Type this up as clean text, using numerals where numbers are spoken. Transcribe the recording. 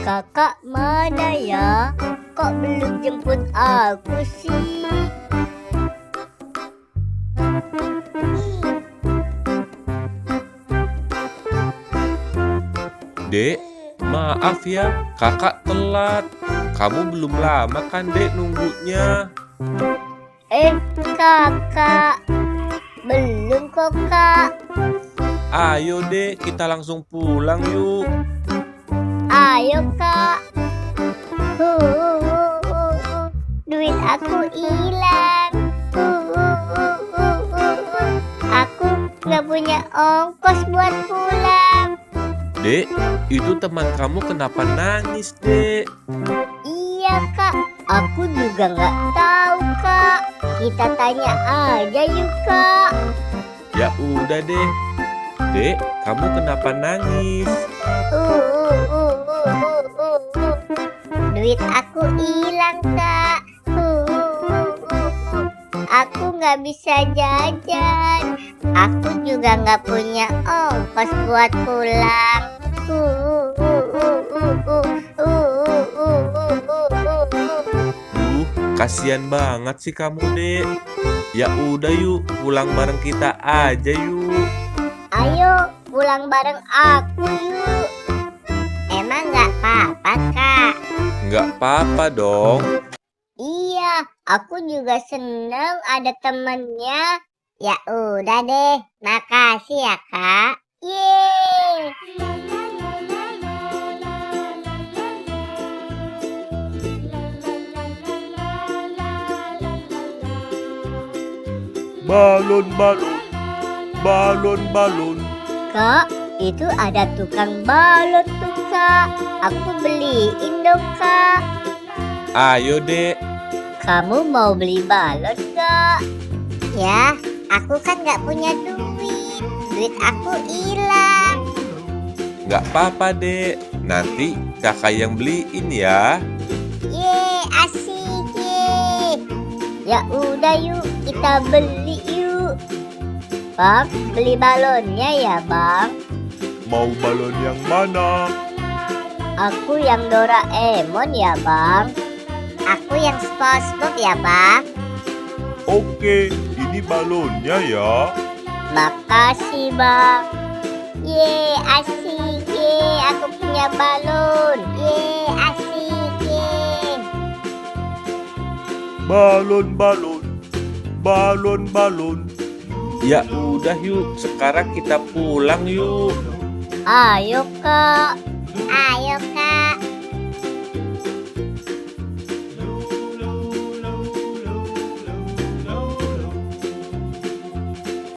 Kakak mana ya? Kok belum jemput aku sih? Dek, maaf ya, kakak telat. Kamu belum lama kan, Dek, nunggunya? Kakak, belum kok, Kak. Ayo, Dek, kita langsung pulang yuk. Ayo, Kak. Duit aku hilang. Aku nggak punya ongkos buat pulang. Dek, itu teman kamu kenapa nangis, Dek? Iya, Kak. Aku juga nggak tahu, Kak. Kita tanya aja yuk, Kak. Ya udah deh. Dek, kamu kenapa nangis? Duit aku hilang, Kak. Aku nggak bisa jajan. Aku juga nggak punya ongkos buat pulang. Kasihan banget sih kamu, Dek. Ya udah yuk, pulang bareng kita aja yuk. Ayo pulang bareng aku yuk. Emang nggak apa-apa, Kak? Nggak apa-apa dong. Iya, aku juga seneng ada temennya. Ya udah deh, makasih ya, Kak. Yeay. Balon, balon, balon, balon. Kak, itu ada tukang balon tuh, Kak. Aku beliin dong, Kak. Ayo, Dek. Kamu mau beli balon, Kak? Ya, aku kan nggak punya duit. Duit aku hilang. Nggak apa-apa, Dek. Nanti kakak yang beliin ya. Yeay, asik yeay. Ya udah yuk, kita beli yuk. Bang, beli balonnya ya, Bang. Mau balon yang mana? Aku yang Doraemon ya, Bang. Aku yang SpongeBob ya, Bang. Oke, ini balonnya ya. Makasih, Bang. Yeay, asik yeay. Aku punya balon. Yeay, asik yeay. Balon, balon, balon, balon. Ya udah yuk, sekarang kita pulang yuk. Ayo, Kak. Ayo, Kak.